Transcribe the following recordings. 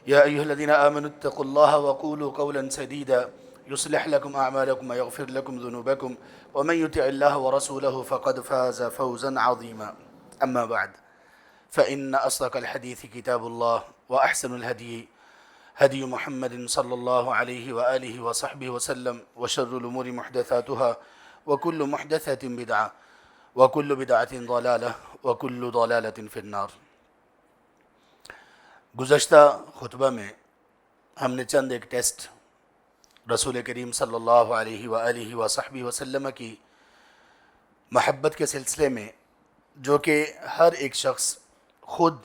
يا أيها الذين آمنوا اتقوا الله وقولوا قولا سديدا يصلح لكم أعمالكم ويغفر لكم ذنوبكم ومن يطع الله ورسوله فقد فاز فوزا عظيما. أما بعد، فإن أصدق الحديث كتاب الله، وأحسن الهدي هدي محمد صلى الله عليه وآله وصحبه وسلم، وشر الأمور محدثاتها، وكل محدثة بدعة، وكل بدعة ضلالة، وكل ضلالة في النار۔ گزشتہ خطبہ میں ہم نے چند ایک ٹیسٹ رسول کریم صلی اللہ علیہ وآلہ وصحبہ وسلم کی محبت کے سلسلے میں، جو کہ ہر ایک شخص خود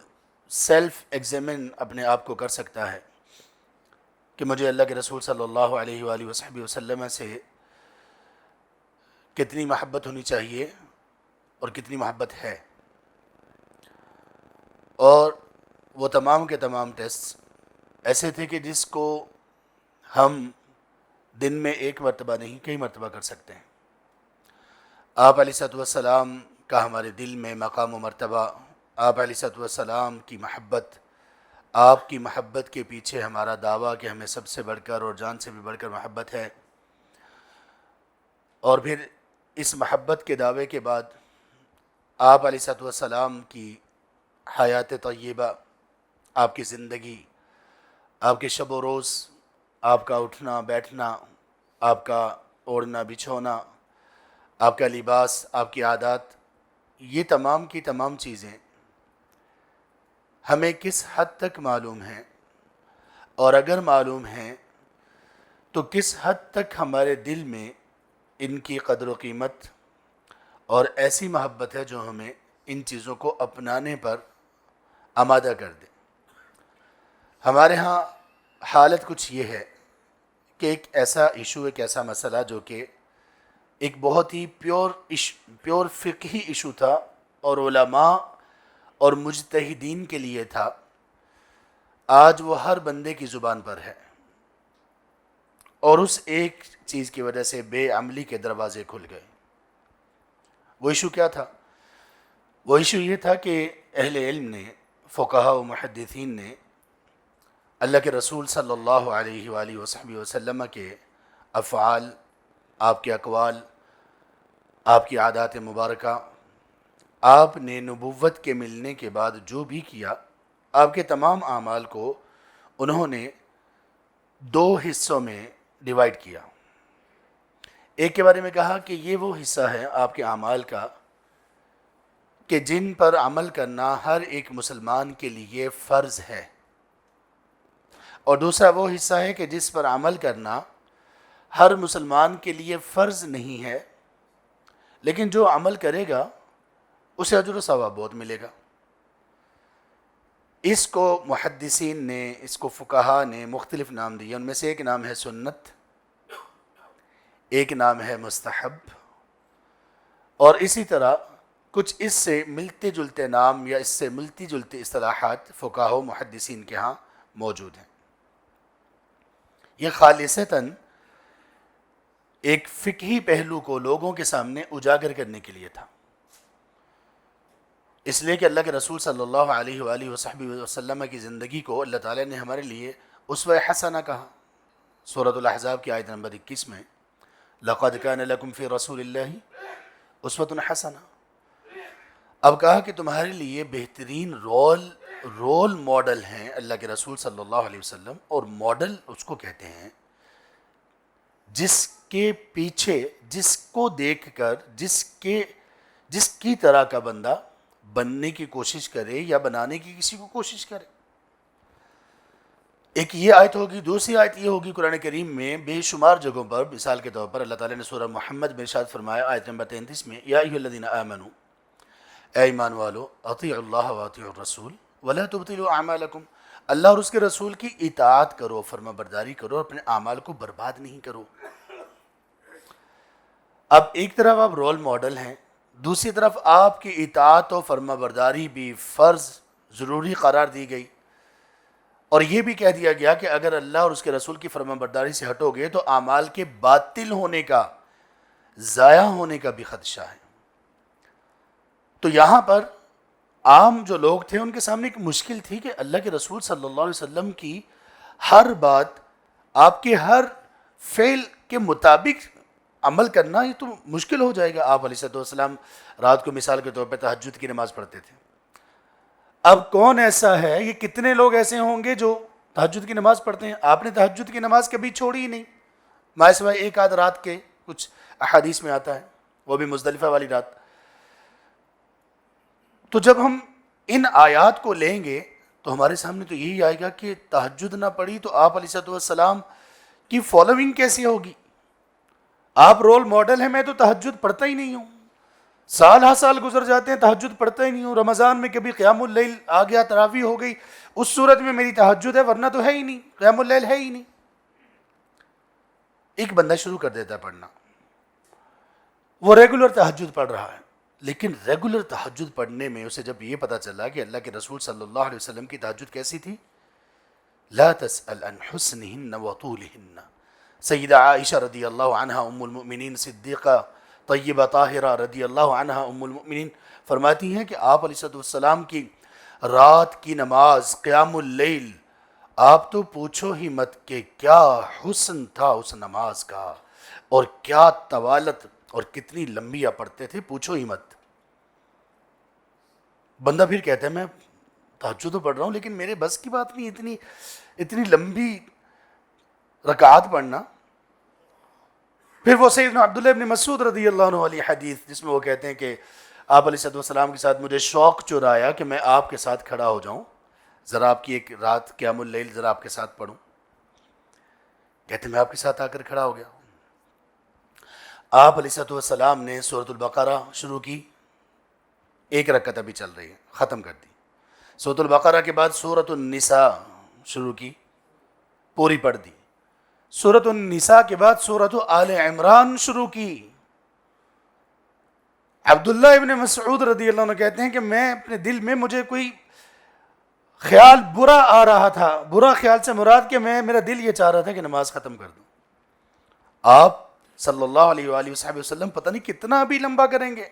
سیلف ایگزامن اپنے آپ کو کر سکتا ہے کہ مجھے اللہ کے رسول صلی اللہ علیہ وآلہ وصحبہ وسلم سے کتنی محبت ہونی چاہیے اور کتنی محبت ہے۔ اور وہ تمام کے تمام ٹیسٹ ایسے تھے کہ جس کو ہم دن میں ایک مرتبہ نہیں کئی مرتبہ کر سکتے ہیں۔ آپ علیہ الصلوۃ والسلام کا ہمارے دل میں مقام و مرتبہ، آپ علیہ الصلوۃ والسلام کی محبت، آپ کی محبت کے پیچھے ہمارا دعویٰ کہ ہمیں سب سے بڑھ کر اور جان سے بھی بڑھ کر محبت ہے، اور پھر اس محبت کے دعوے کے بعد آپ علیہ الصلوۃ والسلام کی حیات طیبہ، آپ کی زندگی، آپ کے شب و روز، آپ کا اٹھنا بیٹھنا، آپ کا اوڑھنا بچھونا، آپ کا لباس، آپ کی عادات، یہ تمام کی تمام چیزیں ہمیں کس حد تک معلوم ہیں، اور اگر معلوم ہیں تو کس حد تک ہمارے دل میں ان کی قدر و قیمت اور ایسی محبت ہے جو ہمیں ان چیزوں کو اپنانے پر آمادہ کر دے۔ ہمارے ہاں حالت کچھ یہ ہے کہ ایک ایسا ایشو، ایک ایسا مسئلہ جو کہ ایک بہت ہی پیور فقہی ایشو تھا اور علماء اور مجتہدین کے لیے تھا، آج وہ ہر بندے کی زبان پر ہے، اور اس ایک چیز کی وجہ سے بے عملی کے دروازے کھل گئے۔ وہ ایشو کیا تھا؟ وہ ایشو یہ تھا کہ اہل علم نے، فقہاء و محدثین نے اللہ کے رسول صلی اللہ علیہ وآلہ وصحبہ وسلم کے افعال، آپ کے اقوال، آپ کی عادات مبارکہ، آپ نے نبوت کے ملنے کے بعد جو بھی کیا، آپ کے تمام اعمال کو انہوں نے دو حصوں میں ڈیوائیڈ کیا۔ ایک کے بارے میں کہا کہ یہ وہ حصہ ہے آپ کے اعمال کا کہ جن پر عمل کرنا ہر ایک مسلمان کے لیے فرض ہے، اور دوسرا وہ حصہ ہے کہ جس پر عمل کرنا ہر مسلمان کے لیے فرض نہیں ہے، لیکن جو عمل کرے گا اسے اجر و ثواب بہت ملے گا۔ اس کو محدثین نے، اس کو فقہاء نے مختلف نام دیے، ان میں سے ایک نام ہے سنت، ایک نام ہے مستحب، اور اسی طرح کچھ اس سے ملتے جلتے نام یا اس سے ملتی جلتی اصطلاحات فقہاء و محدثین کے ہاں موجود ہیں۔ یہ خالصتاً ایک فقہی پہلو کو لوگوں کے سامنے اجاگر کرنے کے لیے تھا، اس لیے کہ اللہ کے رسول صلی اللہ علیہ وآلہ وصحبہ وسلم کی زندگی کو اللہ تعالیٰ نے ہمارے لیے اسوہ حسنہ کہا۔ سورۃ الاحزاب کی آیت نمبر 21 میں لَقَدْ كَانَ لَكُمْ فِي رَسُولِ اللَّهِ أُسْوَةٌ حَسَنَةٌ، اب کہا کہ تمہارے لیے بہترین رول ماڈل ہیں اللہ کے رسول صلی اللہ علیہ وسلم، اور ماڈل اس کو کہتے ہیں جس کے پیچھے، جس کو دیکھ کر، جس کی طرح کا بندہ بننے کی کوشش کرے یا بنانے کی کسی کو کوشش کرے۔ ایک یہ آیت ہوگی۔ دوسری آیت یہ ہوگی قرآن کریم میں بے شمار جگہوں پر، مثال کے طور پر اللہ تعالیٰ نے سورہ محمد میں ارشاد فرمایا آیت نمبر 33 میں، یا ایھا الذین آمنوا، اے ایمان والو، اطیعوا اللہ واطیعوا الرسول ولا تبطلوا اعمالکم، اللہ اور اس کے رسول کی اطاعت کرو، فرما برداری کرو، اپنے اعمال کو برباد نہیں کرو۔ اب ایک طرف آپ رول ماڈل ہیں، دوسری طرف آپ کی اطاعت و فرما برداری بھی فرض ضروری قرار دی گئی، اور یہ بھی کہہ دیا گیا کہ اگر اللہ اور اس کے رسول کی فرما برداری سے ہٹو گے تو اعمال کے باطل ہونے کا، ضائع ہونے کا بھی خدشہ ہے۔ تو یہاں پر عام جو لوگ تھے ان کے سامنے ایک مشکل تھی کہ اللہ کے رسول صلی اللہ علیہ وسلم کی ہر بات، آپ کے ہر فعل کے مطابق عمل کرنا یہ تو مشکل ہو جائے گا۔ آپ علیہ السلام رات کو مثال کے طور پہ تہجد کی نماز پڑھتے تھے۔ اب کون ایسا ہے، یہ کتنے لوگ ایسے ہوں گے جو تہجد کی نماز پڑھتے ہیں؟ آپ نے تہجد کی نماز کبھی چھوڑی ہی نہیں، مائے سوائے ایک آدھ رات کے، کچھ احادیث میں آتا ہے، وہ بھی مزدلفہ والی رات۔ تو جب ہم ان آیات کو لیں گے تو ہمارے سامنے تو یہی آئے گا کہ تہجد نہ پڑھی تو آپ علیہ السلام کی فالوئنگ کیسی ہوگی؟ آپ رول ماڈل ہیں، میں تو تہجد پڑھتا ہی نہیں ہوں، سال ہر سال گزر جاتے ہیں تہجد پڑھتا ہی نہیں ہوں، رمضان میں کبھی قیام اللیل آ گیا، تراویح ہو گئی، اس صورت میں میری تہجد ہے، ورنہ تو ہے ہی نہیں، قیام اللیل ہے ہی نہیں۔ ایک بندہ شروع کر دیتا ہے پڑھنا، وہ ریگولر تہجد پڑھ رہا ہے، لیکن ریگولر تہجد پڑھنے میں اسے جب یہ پتا چلا کہ اللہ کے رسول صلی اللہ علیہ وسلم کی تہجد کیسی تھی، لا تسأل عن حسنہن وطولہن، سیدہ عائشہ رضی اللہ عنہا ام المؤمنین صدیقہ طیبہ طاہرہ رضی اللہ عنہا ام المؤمنین فرماتی ہیں کہ آپ علیہ السلام کی رات کی نماز قیام اللیل، آپ تو پوچھو ہی مت کہ کیا حسن تھا اس نماز کا، اور کیا طوالت اور کتنی لمبی آپ پڑھتے تھے، پوچھو ہی مت۔ بندہ پھر کہتا ہے میں تہجد تو پڑھ رہا ہوں لیکن میرے بس کی بات نہیں اتنی لمبی رکعات پڑھنا۔ پھر وہ سیدنا عبداللہ ابن مسعود رضی اللہ عنہ والی حدیث جس میں وہ کہتے ہیں کہ آپ علیہ السلام کے ساتھ مجھے شوق چرایا کہ میں آپ کے ساتھ کھڑا ہو جاؤں، ذرا آپ کی ایک رات قیام اللیل ذرا آپ کے ساتھ پڑھوں۔ کہتے ہیں میں آپ کے ساتھ آ کر کھڑا ہو گیا۔ آپ علیہ السلام نے سورۃ البقرہ شروع کی، ایک رکعت ابھی چل رہی ہے، ختم کر دی۔ سورۃ البقرہ کے بعد سورۃ النساء شروع کی، پوری پڑھ دی۔ سورۃ النساء کے بعد سورۃ آل عمران شروع کی۔ عبداللہ ابن مسعود رضی اللہ عنہ کہتے ہیں کہ میں اپنے دل میں مجھے کوئی خیال برا آ رہا تھا، برا خیال سے مراد کہ میرا دل یہ چاہ رہا تھا کہ نماز ختم کر دوں۔ آپ صلی اللہ علیہ وآلہ وسلم پتہ نہیں کتنا ابھی لمبا کریں گے،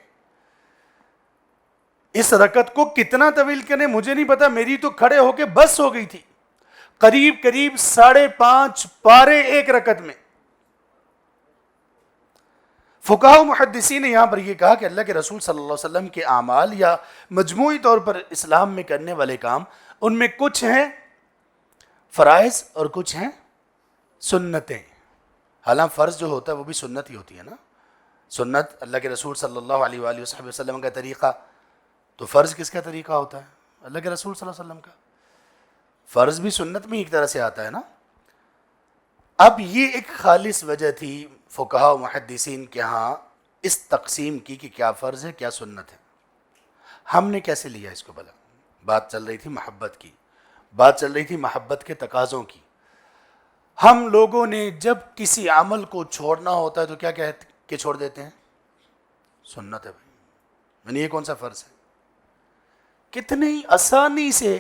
اس رکعت کو کتنا طویل کریں مجھے نہیں پتا، میری تو کھڑے ہو کے بس ہو گئی تھی، قریب 5.5 پارے ایک رکعت میں۔ فقہاء و محدثین نے یہاں پر یہ کہا کہ اللہ کے رسول صلی اللہ علیہ وسلم کے اعمال یا مجموعی طور پر اسلام میں کرنے والے کام، ان میں کچھ ہیں فرائض اور کچھ ہیں سنتیں۔ حالانکہ فرض جو ہوتا ہے وہ بھی سنت ہی ہوتی ہے نا، سنت اللہ کے رسول صلی اللہ علیہ وآلہ وسلم کا طریقہ، تو فرض کس کا طریقہ ہوتا ہے؟ اللہ کے رسول صلی اللہ علیہ وسلم کا۔ فرض بھی سنت میں ایک طرح سے آتا ہے نا۔ اب یہ ایک خالص وجہ تھی فقہاء و محدثین کے ہاں اس تقسیم کی کہ کیا فرض ہے کیا سنت ہے۔ ہم نے کیسے لیا اس کو؟ بلا بات چل رہی تھی محبت کی، بات چل رہی تھی محبت کے تقاضوں کی۔ ہم لوگوں نے جب کسی عمل کو چھوڑنا ہوتا ہے تو کیا کہتے کہ چھوڑ دیتے ہیں؟ سنت ہے بھائی، یعنی یہ کون سا فرض ہے؟ کتنی آسانی سے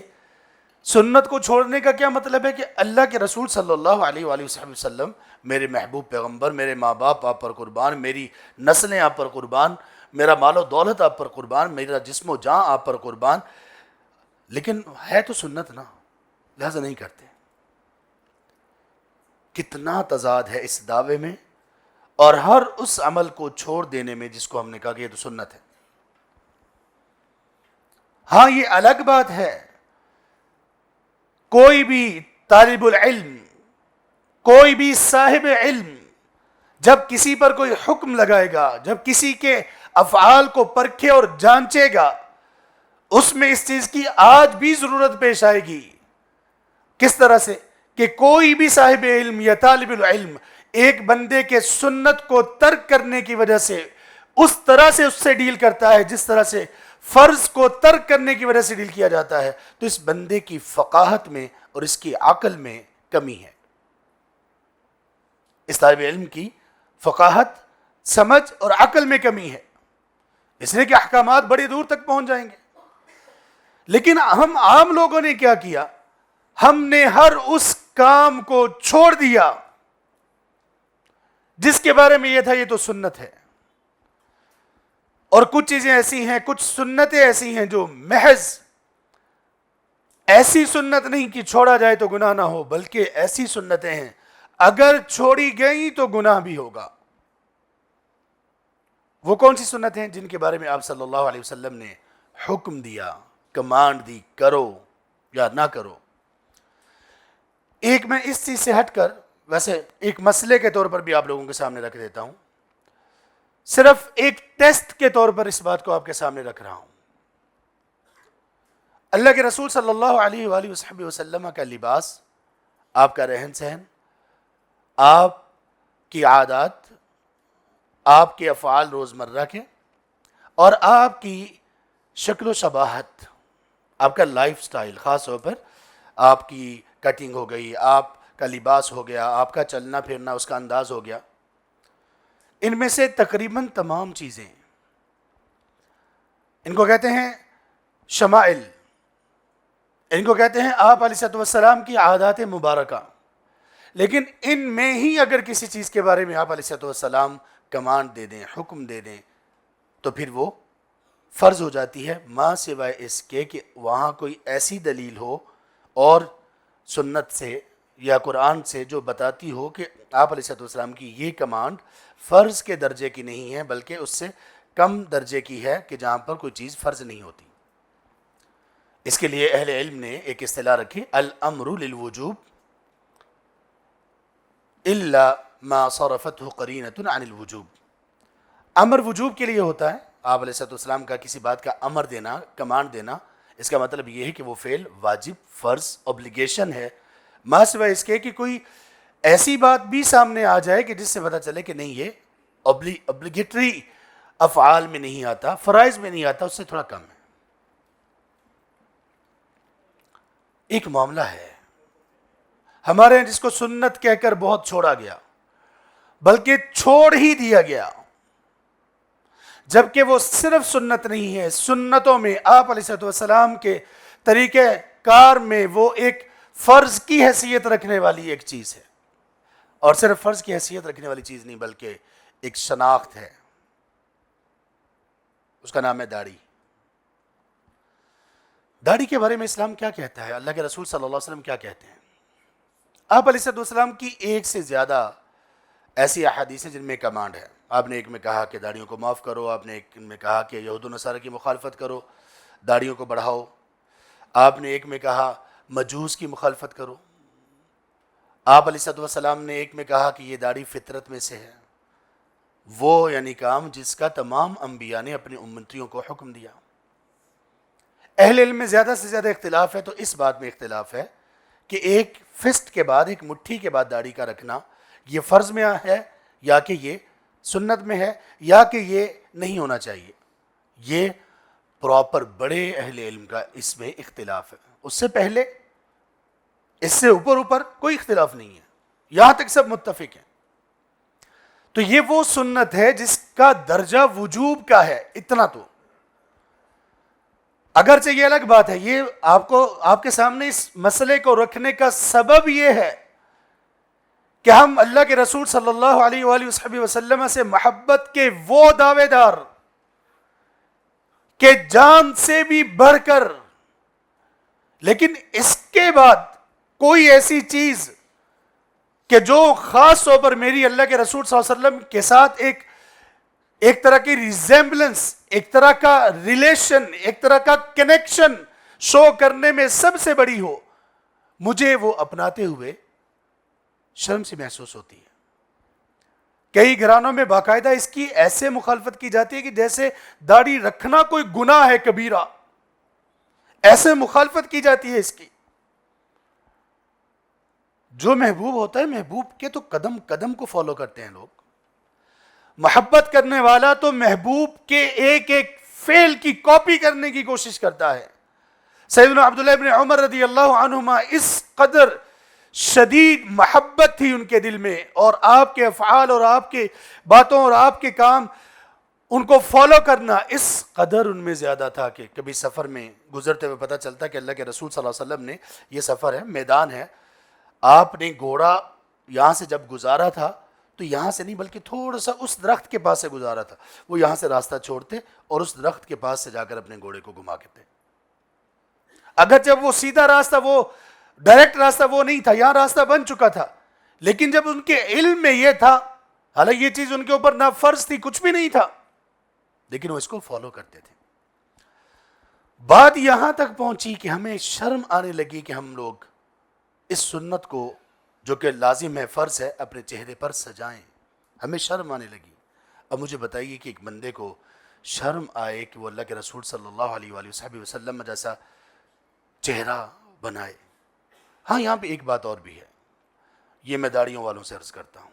سنت کو چھوڑنے کا کیا مطلب ہے کہ اللہ کے رسول صلی اللہ علیہ وآلہ وسلم، میرے محبوب پیغمبر، میرے ماں باپ آپ پر قربان، میری نسلیں آپ پر قربان، میرا مال و دولت آپ پر قربان، میرا جسم و جان آپ پر قربان، لیکن ہے تو سنت نا، لہذا نہیں کرتے۔ کتنا تضاد ہے اس دعوے میں اور ہر اس عمل کو چھوڑ دینے میں جس کو ہم نے کہا کہ یہ تو سنت ہے۔ ہاں یہ الگ بات ہے، کوئی بھی طالب العلم، کوئی بھی صاحب علم جب کسی پر کوئی حکم لگائے گا، جب کسی کے افعال کو پرکھے اور جانچے گا، اس میں اس چیز کی آج بھی ضرورت پیش آئے گی۔ کس طرح سے کہ کوئی بھی صاحب علم یا طالب العلم ایک بندے کے سنت کو ترک کرنے کی وجہ سے اس طرح سے اس سے ڈیل کرتا ہے جس طرح سے فرض کو ترک کرنے کی وجہ سے ڈیل کیا جاتا ہے، تو اس بندے کی فقاہت میں اور اس کی عقل میں کمی ہے۔ اس طالب علم کی فقاہت، سمجھ اور عقل میں کمی ہے، اس لیے کہ احکامات بڑی دور تک پہنچ جائیں گے۔ لیکن ہم عام لوگوں نے کیا کیا؟ ہم نے ہر اس کام کو چھوڑ دیا جس کے بارے میں یہ تھا یہ تو سنت ہے۔ اور کچھ چیزیں ایسی ہیں، کچھ سنتیں ایسی ہیں جو محض ایسی سنت نہیں کہ چھوڑا جائے تو گناہ نہ ہو، بلکہ ایسی سنتیں ہیں اگر چھوڑی گئی تو گناہ بھی ہوگا۔ وہ کون سی سنت ہیں جن کے بارے میں آپ صلی اللہ علیہ وسلم نے حکم دیا، کمانڈ دی، کرو یا نہ کرو؟ ایک میں اس چیز سے ہٹ کر ویسے ایک مسئلے کے طور پر بھی آپ لوگوں کے سامنے رکھ دیتا ہوں، صرف ایک ٹیسٹ کے طور پر اس بات کو آپ کے سامنے رکھ رہا ہوں۔ اللہ کے رسول صلی اللہ علیہ وآلہ وسلم کا لباس، آپ کا رہن سہن، آپ کی عادات، آپ کے افعال روزمرہ کے، اور آپ کی شکل و شباہت، آپ کا لائف سٹائل، خاص طور پر آپ کی کٹنگ ہو گئی، آپ کا لباس ہو گیا، آپ کا چلنا پھرنا، اس کا انداز ہو گیا، ان میں سے تقریباً تمام چیزیں، ان کو کہتے ہیں شمائل، ان کو کہتے ہیں آپ علیہ السلام کی عادات مبارکہ، لیکن ان میں ہی اگر کسی چیز کے بارے میں آپ علیہ السلام کمانڈ دے دیں، حکم دے دیں، تو پھر وہ فرض ہو جاتی ہے، ما سوائے اس کے کہ وہاں کوئی ایسی دلیل ہو اور سنت سے یا قرآن سے جو بتاتی ہو کہ آپ علیہ السلام کی یہ کمانڈ فرض کے درجے کی نہیں ہے، بلکہ اس سے کم درجے کی ہے کہ جہاں پر کوئی چیز فرض نہیں ہوتی۔ اس کے لیے اہل علم نے ایک اصطلاح رکھی، الامر للوجوب الا ما صرفته قرینۃ عن الوجوب۔ امر وجوب کے لیے ہوتا ہے، آپ علیہ السلام کا کسی بات کا امر دینا، کمانڈ دینا، اس کا مطلب یہ ہے کہ وہ فعل واجب، فرض، اوبلیگیشن ہے، ما سوائے اس کے کہ کوئی ایسی بات بھی سامنے آ جائے کہ جس سے پتہ چلے کہ نہیں یہ اوبلیگیٹری افعال میں نہیں آتا، فرائض میں نہیں آتا، اس سے تھوڑا کم ہے۔ ایک معاملہ ہے ہمارے جس کو سنت کہہ کر بہت چھوڑا گیا، بلکہ چھوڑ ہی دیا گیا، جبکہ وہ صرف سنت نہیں ہے، سنتوں میں آپ علیہ السلام کے طریقہ کار میں وہ ایک فرض کی حیثیت رکھنے والی ایک چیز ہے، اور صرف فرض کی حیثیت رکھنے والی چیز نہیں بلکہ ایک شناخت ہے، اس کا نام ہے داڑھی۔ داڑھی کے بارے میں اسلام کیا کہتا ہے؟ اللہ کے رسول صلی اللہ علیہ وسلم کیا کہتے ہیں؟ آپ علیہ السلام کی ایک سے زیادہ ایسی احادیث ہیں جن میں کمانڈ ہے۔ آپ نے ایک میں کہا کہ داڑھیوں کو معاف کرو، آپ نے ایک میں کہا کہ یہود و نصارہ کی مخالفت کرو، داڑھیوں کو بڑھاؤ، آپ نے ایک میں کہا مجوس کی مخالفت کرو، آپ علیہ السلام نے ایک میں کہا کہ یہ داڑھی فطرت میں سے ہے، وہ یعنی کام جس کا تمام انبیاء نے اپنے امتیوں کو حکم دیا۔ اہل علم میں زیادہ سے زیادہ اختلاف ہے، تو اس بات میں اختلاف ہے کہ ایک فسٹ کے بعد، ایک مٹھی کے بعد داڑھی کا رکھنا یہ فرض میں ہے یا کہ یہ سنت میں ہے یا کہ یہ نہیں ہونا چاہیے۔ یہ پراپر بڑے اہل علم کا اس میں اختلاف ہے، اس سے پہلے اس سے اوپر کوئی اختلاف نہیں ہے، یہاں تک سب متفق ہیں۔ تو یہ وہ سنت ہے جس کا درجہ وجوب کا ہے، اتنا تو اگرچہ یہ الگ بات ہے، یہ آپ کے سامنے اس مسئلے کو رکھنے کا سبب یہ ہے کہ ہم اللہ کے رسول صلی اللہ علیہ وآلہ وسلم سے محبت کے وہ دعوے دار کہ جان سے بھی بڑھ کر، لیکن اس کے بعد کوئی ایسی چیز کہ جو خاص طور پر میری اللہ کے رسول صلی اللہ علیہ وسلم کے ساتھ ایک طرح کی ریزیمبلنس، ایک طرح کا ریلیشن، ایک طرح کا کنیکشن شو کرنے میں سب سے بڑی ہو، مجھے وہ اپناتے ہوئے شرم سے محسوس ہوتی ہے۔ کئی گھرانوں میں باقاعدہ اس کی ایسے مخالفت کی جاتی ہے کہ جیسے داڑھی رکھنا کوئی گناہ ہے کبیرہ، ایسے مخالفت کی جاتی ہے اس کی۔ جو محبوب ہوتا ہے، محبوب کے تو قدم قدم کو فالو کرتے ہیں لوگ۔ محبت کرنے والا تو محبوب کے ایک ایک فعل کی کاپی کرنے کی کوشش کرتا ہے۔ سیدنا عبداللہ ابن عمر رضی اللہ عنہما اس قدر شدید محبت تھی ان کے دل میں، اور آپ کے افعال اور آپ کے باتوں اور آپ کے کام ان کو فالو کرنا اس قدر ان میں زیادہ تھا کہ کبھی سفر میں گزرتے ہوئے پتہ چلتا کہ اللہ کے رسول صلی اللہ علیہ وسلم نے، یہ سفر ہے، میدان ہے، آپ نے گھوڑا یہاں سے جب گزارا تھا تو تو یہاں سے نہیں بلکہ تھوڑا سا اس درخت کے پاس سے گزارا تھا. وہ یہاں سے راستہ چھوڑتے اور اس درخت کے پاس سے جا کر اپنے گھوڑے کو گھما کے تھے. اگر جب وہ سیدھا راستہ، وہ ڈائریکٹ راستہ وہ نہیں تھا، یہاں راستہ بن چکا تھا، لیکن جب ان کے علم میں یہ تھا، حالانکہ یہ چیز ان کے اوپر نہ فرض تھی، کچھ بھی نہیں تھا، لیکن وہ اس کو فالو کرتے تھے. بات یہاں تک پہنچی کہ ہمیں شرم آنے لگی کہ ہم لوگ اس سنت کو جو کہ لازم ہے، فرض ہے، اپنے چہرے پر سجائیں. ہمیں شرم آنے لگی. اب مجھے بتائیے کہ ایک بندے کو شرم آئے کہ وہ اللہ کے رسول صلی اللہ علیہ وآلہ وسلم جیسا چہرہ بنائے. ہاں یہاں پہ ایک بات اور بھی ہے، یہ میں داڑھیوں والوں سے عرض کرتا ہوں،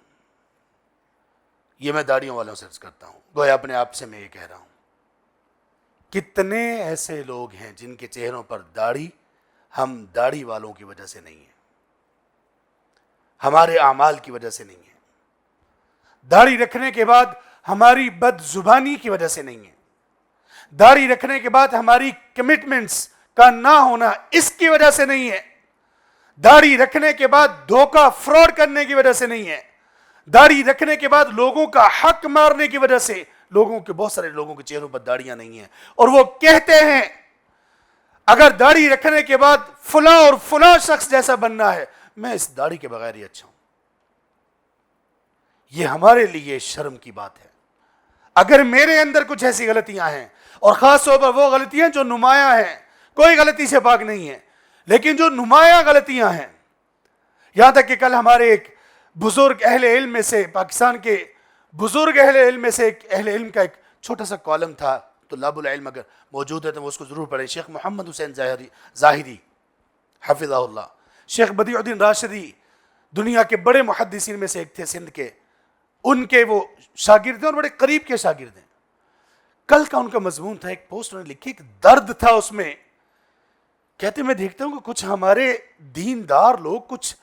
گویا اپنے آپ سے میں یہ کہہ رہا ہوں، کتنے ایسے لوگ ہیں جن کے چہروں پر داڑھی ہم داڑھی والوں کی وجہ سے نہیں ہیں، ہمارے اعمال کی وجہ سے نہیں ہے، داڑھی رکھنے کے بعد ہماری بد زبانی کی وجہ سے نہیں ہے، داڑھی رکھنے کے بعد ہماری کمٹمنٹس کا نہ ہونا اس کی وجہ سے نہیں ہے، داڑھی رکھنے کے بعد دھوکہ فراڈ کرنے کی وجہ سے نہیں ہے، داڑھی رکھنے کے بعد لوگوں کا حق مارنے کی وجہ سے. بہت سارے لوگوں کے چہروں پر داڑیاں نہیں ہیں اور وہ کہتے ہیں اگر داڑھی رکھنے کے بعد فلاں اور فلاں شخص جیسا بننا ہے، میں اس داڑھی کے بغیر ہی اچھا ہوں. یہ ہمارے لیے شرم کی بات ہے. اگر میرے اندر کچھ ایسی غلطیاں ہیں، اور خاص طور پر وہ غلطیاں جو نمایاں ہیں، کوئی غلطی سے پاک نہیں ہے، لیکن جو نمایاں غلطیاں ہیں، یہاں تک کہ کل ہمارے ایک بزرگ اہل علم میں سے، پاکستان کے بزرگ اہل علم میں سے ایک اہل علم کا ایک چھوٹا سا کالم تھا، طلاب العلم اگر موجود ہے تو وہ اس کو ضرور پڑھیں. شیخ محمد حسین ظاہری حفظہ اللہ، شیخ بدیع الدین راشدی دنیا کے بڑے محدثین میں سے ایک تھے سندھ کے، ان کے وہ شاگرد ہیں اور بڑے قریب کے شاگرد ہیں. کل کا ان کا مضمون تھا، ایک پوسٹ انہوں نے لکھی، ایک درد تھا اس میں. کہتے میں دیکھتا ہوں کہ کچھ ہمارے دیندار لوگ، کچھ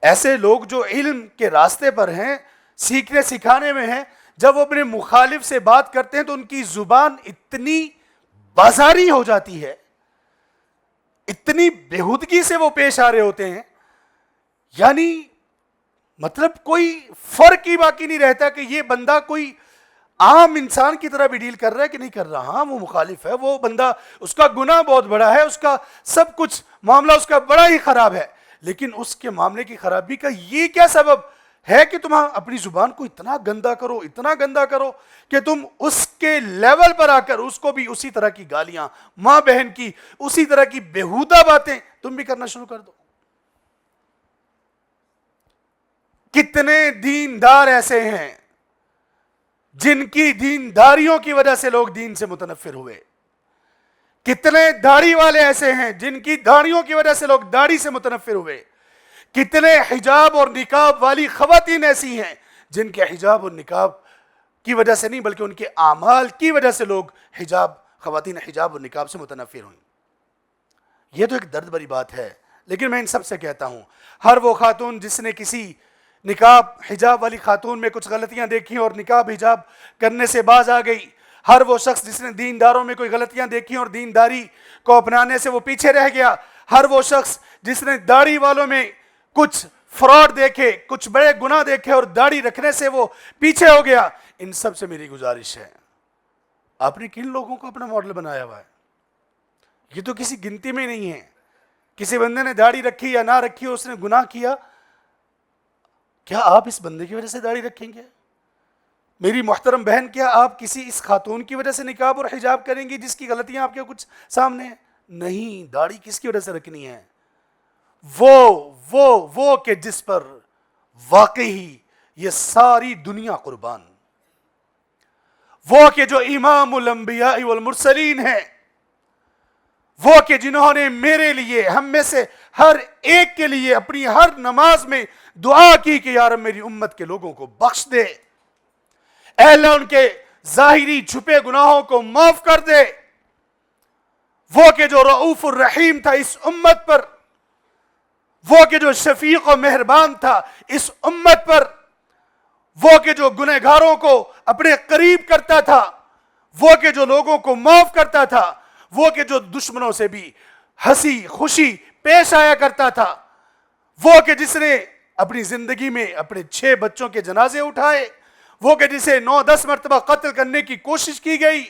ایسے لوگ جو علم کے راستے پر ہیں، سیکھنے سکھانے میں ہیں، جب وہ اپنے مخالف سے بات کرتے ہیں تو ان کی زبان اتنی بازاری ہو جاتی ہے، اتنی بےہودگی سے وہ پیش آ رہے ہوتے ہیں، یعنی مطلب کوئی فرق ہی باقی نہیں رہتا کہ یہ بندہ کوئی عام انسان کی طرح بھی ڈیل کر رہا ہے کہ نہیں کر رہا. ہاں وہ مخالف ہے، وہ بندہ، اس کا گناہ بہت بڑا ہے، اس کا سب کچھ معاملہ اس کا بڑا ہی خراب ہے، لیکن اس کے معاملے کی خرابی کا یہ کیا سبب ہے کہ تم اپنی زبان کو اتنا گندا کرو کہ تم اس کے لیول پر آ کر اس کو بھی اسی طرح کی گالیاں، ماں بہن کی اسی طرح کی بےہودہ باتیں تم بھی کرنا شروع کر دو. کتنے دیندار ایسے ہیں جن کی دینداریوں کی وجہ سے لوگ دین سے متنفر ہوئے، کتنے داڑھی والے ایسے ہیں جن کی داڑھیوں کی وجہ سے لوگ داڑھی سے متنفر ہوئے، کتنے حجاب اور نقاب والی خواتین ایسی ہیں جن کے حجاب اور نقاب کی وجہ سے نہیں بلکہ ان کے اعمال کی وجہ سے لوگ خواتین حجاب اور نقاب سے متنفر ہوئیں. یہ تو ایک درد بھری بات ہے، لیکن میں ان سب سے کہتا ہوں، ہر وہ خاتون جس نے کسی نقاب حجاب والی خاتون میں کچھ غلطیاں دیکھی اور نقاب حجاب کرنے سے باز آ گئی، ہر وہ شخص جس نے دینداروں میں کوئی غلطیاں دیکھی اور دینداری کو اپنانے سے وہ پیچھے رہ گیا، ہر وہ شخص جس نے داڑھی والوں میں کچھ فراڈ دیکھے، کچھ بڑے گناہ دیکھے اور داڑھی رکھنے سے وہ پیچھے ہو گیا، ان سب سے میری گزارش ہے، آپ نے کن لوگوں کو اپنا ماڈل بنایا ہوا ہے؟ یہ تو کسی گنتی میں نہیں ہے. کسی بندے نے داڑھی رکھی یا نہ رکھی، اس نے گناہ کیا، کیا آپ اس بندے کی وجہ سے داڑھی رکھیں گے؟ میری محترم بہن، کیا آپ کسی اس خاتون کی وجہ سے نقاب اور حجاب کریں گی جس کی غلطیاں آپ کے کچھ سامنے ہیں؟ نہیں. داڑھی کس کی وجہ سے رکھنی ہے؟ وہ کہ جس پر واقعی یہ ساری دنیا قربان، وہ کہ جو امام الانبیاء والمرسلین ہیں، وہ کہ جنہوں نے میرے لیے، ہم میں سے ہر ایک کے لیے اپنی ہر نماز میں دعا کی کہ یا رب میری امت کے لوگوں کو بخش دے، اے اللہ ان کے ظاہری چھپے گناہوں کو معاف کر دے. وہ کہ جو رؤوف الرحیم تھا اس امت پر، وہ کہ جو شفیق و مہربان تھا اس امت پر، وہ کہ جو گنہگاروں کو اپنے قریب کرتا تھا، وہ کہ جو لوگوں کو معاف کرتا تھا، وہ کہ جو دشمنوں سے بھی ہنسی خوشی پیش آیا کرتا تھا، وہ کہ جس نے اپنی زندگی میں اپنے 6 بچوں کے جنازے اٹھائے، وہ کہ جسے 9-10 مرتبہ قتل کرنے کی کوشش کی گئی،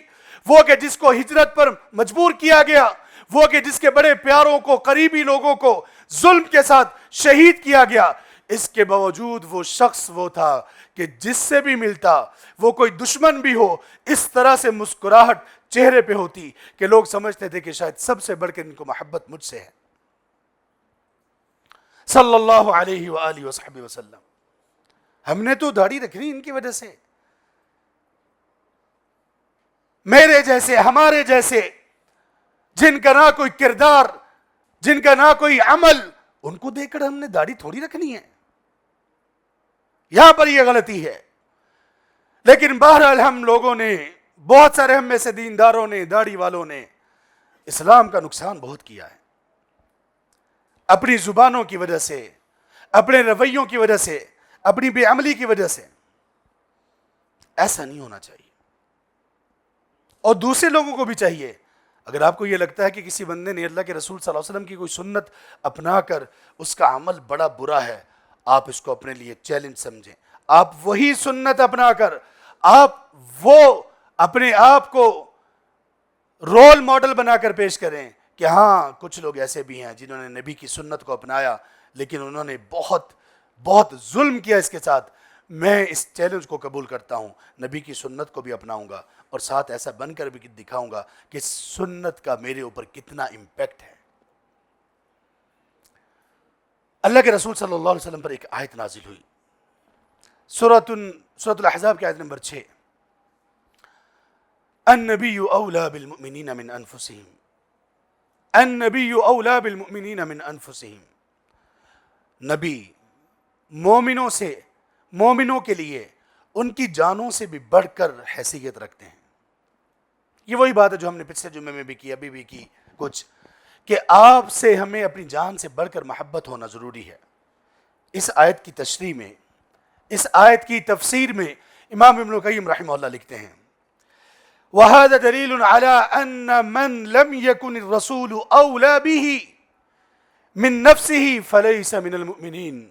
وہ کہ جس کو ہجرت پر مجبور کیا گیا، وہ کہ جس کے بڑے پیاروں کو، قریبی لوگوں کو ظلم کے ساتھ شہید کیا گیا، اس کے باوجود وہ شخص وہ تھا کہ جس سے بھی ملتا، وہ کوئی دشمن بھی ہو، اس طرح سے مسکراہٹ چہرے پہ ہوتی کہ لوگ سمجھتے تھے کہ شاید سب سے بڑھ کر ان کو محبت مجھ سے ہے، صلی اللہ علیہ وآلہ وصحبہ وسلم۔ ہم نے تو داڑھی رکھنی ان کی وجہ سے، میرے جیسے، ہمارے جیسے، جن کا نہ کوئی کردار، جن کا نہ کوئی عمل، ان کو دیکھ کر ہم نے داڑھی تھوڑی رکھنی ہے، یہاں پر یہ غلطی ہے۔ لیکن بہرحال ہم لوگوں نے، بہت سارے ہم میں سے دینداروں نے، داڑھی والوں نے اسلام کا نقصان بہت کیا ہے، اپنی زبانوں کی وجہ سے، اپنے رویوں کی وجہ سے، اپنی بے عملی کی وجہ سے۔ ایسا نہیں ہونا چاہیے، اور دوسرے لوگوں کو بھی چاہیے، اگر آپ کو یہ لگتا ہے کہ کسی بندے نے اللہ کے رسول صلی اللہ علیہ وسلم کی کوئی سنت اپنا کر اس کا عمل بڑا برا ہے، آپ اس کو اپنے لیے چیلنج سمجھیں، آپ وہی سنت اپنا کر، آپ وہ اپنے آپ کو رول ماڈل بنا کر پیش کریں کہ ہاں کچھ لوگ ایسے بھی ہیں جنہوں نے نبی کی سنت کو اپنایا لیکن انہوں نے بہت بہت ظلم کیا اس کے ساتھ۔ میں اس چیلنج کو قبول کرتا ہوں، نبی کی سنت کو بھی اپناؤں گا، اور ساتھ ایسا بن کر بھی دکھاؤں گا کہ سنت کا میرے اوپر کتنا امپیکٹ ہے۔ اللہ کے رسول صلی اللہ علیہ وسلم پر ایک آیت نازل ہوئی، سورۃ الاحزاب کی آیت نمبر 6، النبی اولا بالمؤمنین من انفسہم، النبی اولا بالمؤمنین من انفسہم، نبی مومنوں کے لیے ان کی جانوں سے بھی بڑھ کر حیثیت رکھتے ہیں۔ یہ وہی بات ہے جو ہم نے پچھلے جمعے میں بھی کی، ابھی بھی کی کچھ، کہ آپ سے ہمیں اپنی جان سے بڑھ کر محبت ہونا ضروری ہے۔ اس آیت کی تشریح میں، اس آیت کی تفسیر میں امام ابن القیم رحمہ اللہ لکھتے ہیں، وَهَذَا دَلِيلٌ عَلَىٰ أَنَّ مَنْ لَمْ يَكُنِ الرَّسُولُ أَوْلَىٰ بِهِ مِن نَفْسِهِ فَلَيْسَ مِنَ الْمُؤْمِنِينَ۔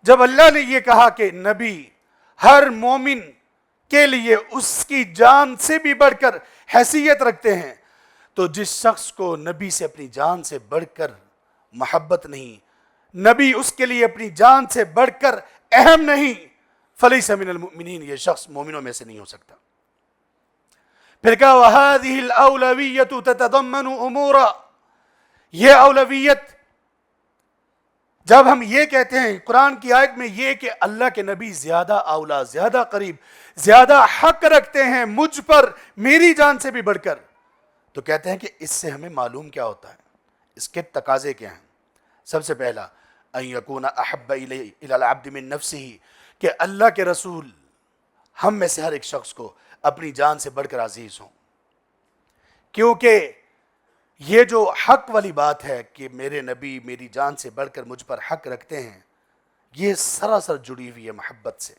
جب اللہ نے یہ کہا کہ نبی ہر مومن کے لیے اس کی جان سے بھی بڑھ کر حیثیت رکھتے ہیں، تو جس شخص کو نبی سے اپنی جان سے بڑھ کر محبت نہیں، نبی اس کے لیے اپنی جان سے بڑھ کر اہم نہیں، فلیس من المؤمنین، یہ شخص مومنوں میں سے نہیں ہو سکتا۔ پھر کہا وَهَذِهِ الْأَوْلَوِيَّةُ تَتَضَمَّنُ أُمُورًا، یہ اولویت، جب ہم یہ کہتے ہیں قرآن کی آیت میں یہ کہ اللہ کے نبی زیادہ اولا، زیادہ قریب، زیادہ حق رکھتے ہیں مجھ پر میری جان سے بھی بڑھ کر، تو کہتے ہیں کہ اس سے ہمیں معلوم کیا ہوتا ہے، اس کے تقاضے کیا ہیں۔ سب سے پہلا ان یکون احب الی العبد من نفسہ، کہ اللہ کے رسول ہم میں سے ہر ایک شخص کو اپنی جان سے بڑھ کر عزیز ہوں، کیونکہ یہ جو حق والی بات ہے کہ میرے نبی میری جان سے بڑھ کر مجھ پر حق رکھتے ہیں، یہ سراسر جڑی ہوئی ہے محبت سے،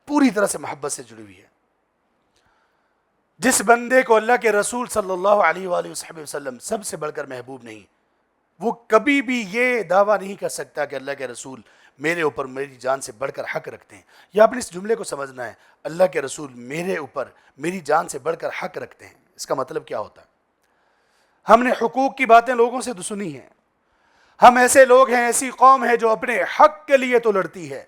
پوری طرح سے محبت سے جڑی ہوئی ہے۔ جس بندے کو اللہ کے رسول صلی اللہ علیہ وآلہ وسلم سب سے بڑھ کر محبوب نہیں، وہ کبھی بھی یہ دعویٰ نہیں کر سکتا کہ اللہ کے رسول میرے اوپر میری جان سے بڑھ کر حق رکھتے ہیں۔ یا آپ نے اس جملے کو سمجھنا ہے، اللہ کے رسول میرے اوپر میری جان سے بڑھ کر حق رکھتے ہیں، اس کا مطلب کیا ہوتا ہے؟ ہم نے حقوق کی باتیں لوگوں سے تو سنی ہیں، ہم ایسے لوگ ہیں، ایسی قوم ہے جو اپنے حق کے لیے تو لڑتی ہے،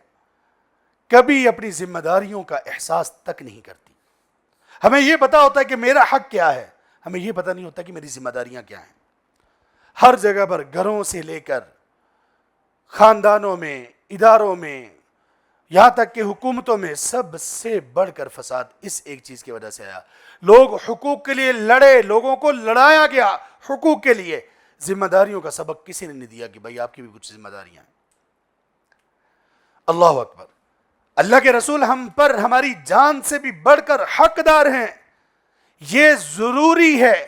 کبھی اپنی ذمہ داریوں کا احساس تک نہیں کرتی۔ ہمیں یہ پتا ہوتا ہے کہ میرا حق کیا ہے، ہمیں یہ پتا نہیں ہوتا کہ میری ذمہ داریاں کیا ہیں۔ ہر جگہ پر، گھروں سے لے کر خاندانوں میں، اداروں میں، یہاں تک کہ حکومتوں میں، سب سے بڑھ کر فساد اس ایک چیز کی وجہ سے آیا۔ لوگ حقوق کے لیے لڑے، لوگوں کو لڑایا گیا حقوق کے لیے، ذمہ داریوں کا سبق کسی نے نہیں دیا کہ بھائی آپ کی بھی کچھ ذمہ داریاں ہیں۔ اللہ اکبر، اللہ کے رسول ہم پر ہماری جان سے بھی بڑھ کر حقدار ہیں، یہ ضروری ہے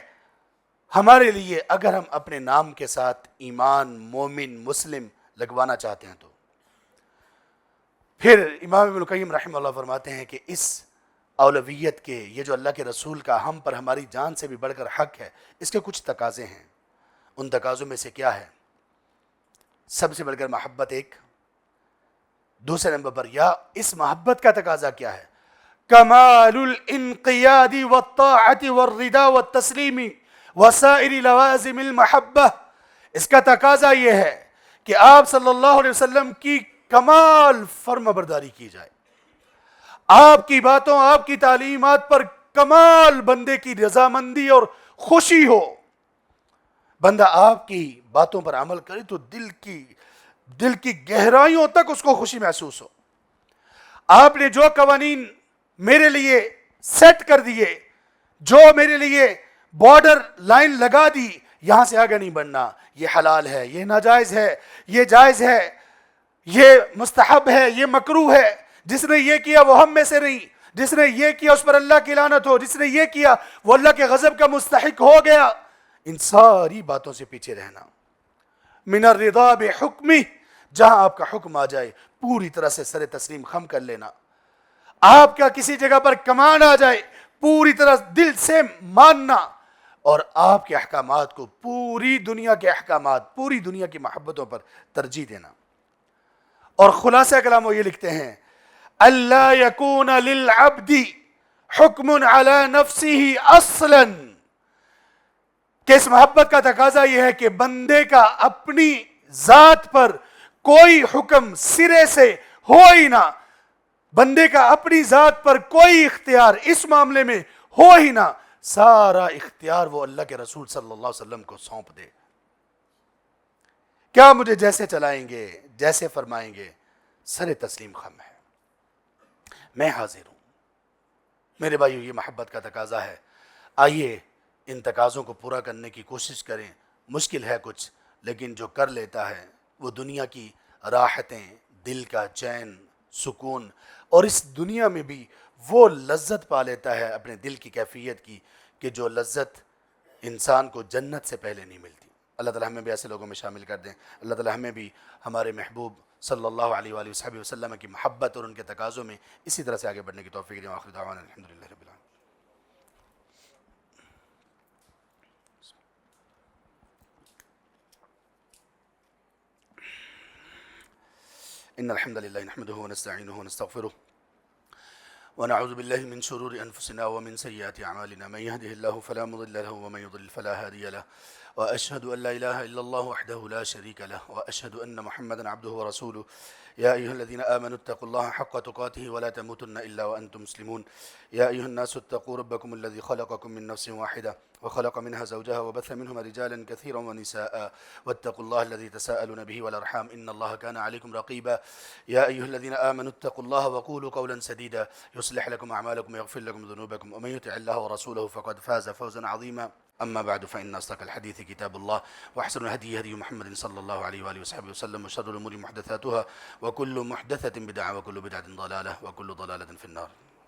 ہمارے لیے اگر ہم اپنے نام کے ساتھ ایمان، مومن، مسلم لگوانا چاہتے ہیں تو۔ پھر امام ابن القیم رحمہ اللہ فرماتے ہیں کہ اس اولویت کے، یہ جو اللہ کے رسول کا ہم پر ہماری جان سے بھی بڑھ کر حق ہے، اس کے کچھ تقاضے ہیں۔ ان تقاضوں میں سے کیا ہے؟ سب سے بڑھ کر محبت ایک. دوسرے نمبر پر یا اس محبت کا تقاضا کیا ہے؟ کمال الانقیاد والطاعت والرضا والتسلیم وسائر لوازم المحبہ. اس کا تقاضا یہ ہے کہ آپ صلی اللہ علیہ وسلم کی کمال فرما برداری کی جائے، آپ کی باتوں آپ کی تعلیمات پر کمال بندے کی رضامندی اور خوشی ہو. بندہ آپ کی باتوں پر عمل کرے تو دل کی گہرائیوں تک اس کو خوشی محسوس ہو. آپ نے جو قوانین میرے لیے سیٹ کر دیے، جو میرے لیے بارڈر لائن لگا دی، یہاں سے آگے نہیں بڑھنا، یہ حلال ہے، یہ ناجائز ہے، یہ جائز ہے، یہ مستحب ہے، یہ مکروہ ہے، جس نے یہ کیا وہ ہم میں سے نہیں، جس نے یہ کیا اس پر اللہ کی لعنت ہو، جس نے یہ کیا وہ اللہ کے غضب کا مستحق ہو گیا. ان ساری باتوں سے پیچھے رہنا. من الرضا بحکمہ، جہاں آپ کا حکم آ جائے پوری طرح سے سر تسلیم خم کر لینا. آپ کا کسی جگہ پر کمانڈ آ جائے پوری طرح دل سے ماننا، اور آپ کے احکامات کو پوری دنیا کے احکامات، پوری دنیا کی محبتوں پر ترجیح دینا. اور خلاصہ کلام وہ یہ لکھتے ہیں اللہ یکون للعبد حکم علی نفسہ اصلا، کہ اس محبت کا تقاضا یہ ہے کہ بندے کا اپنی ذات پر کوئی حکم سرے سے ہو ہی نہ، بندے کا اپنی ذات پر کوئی اختیار اس معاملے میں ہو ہی نہ، سارا اختیار وہ اللہ کے رسول صلی اللہ علیہ وسلم کو سونپ دے. کیا مجھے جیسے چلائیں گے، جیسے فرمائیں گے، سر تسلیم خم ہے، میں حاضر ہوں. میرے بھائیو، یہ محبت کا تقاضا ہے. آئیے ان تقاضوں کو پورا کرنے کی کوشش کریں. مشکل ہے کچھ، لیکن جو کر لیتا ہے وہ دنیا کی راحتیں، دل کا چین، سکون، اور اس دنیا میں بھی وہ لذت پا لیتا ہے اپنے دل کی کیفیت کی کہ جو لذت انسان کو جنت سے پہلے نہیں ملتی. اللہ تعالیٰ ہمیں بھی ایسے لوگوں میں شامل کر دیں. اللہ تعالیٰ ہمیں بھی ہمارے محبوب صلی اللہ علیہ وآلہ وصحبہ وسلم کی محبت اور ان کے تقاضوں میں اسی طرح سے آگے بڑھنے کی توفیق دیں. آخر دعوانا الحمدللہ رب العالمین. ان الحمد لله نحمده ونستعينه ونستغفره ونعوذ بالله من شرور انفسنا ومن سيئات اعمالنا. من يهده الله فلا مضل له ومن يضلل فلا هادي له، واشهد ان لا اله الا الله وحده لا شريك له، واشهد ان محمدا عبده ورسوله. يا ايها الذين امنوا اتقوا الله حق تقاته ولا تموتن الا وانتم مسلمون. يا ايها الناس اتقوا ربكم الذي خلقكم من نفس واحده وخلق منها زوجها وبث منهما رجالا كثيرا ونساء، واتقوا الله الذي تساءلون به والارحام ان الله كان عليكم رقيبا. يا ايها الذين امنوا اتقوا الله وقولوا قولا سديدا يصلح لكم اعمالكم ويغفر لكم ذنوبكم، ومن يطع الله ورسوله فقد فاز فوزا عظيما. اما بعد فان اصدق الحديث كتاب الله، واحسن الهدي هدي محمد صلى الله عليه واله وصحبه وسلم، وشر الامور محدثاتها، وكل محدثه بدعه، وكل بدعه ضلاله، وكل ضلاله في النار.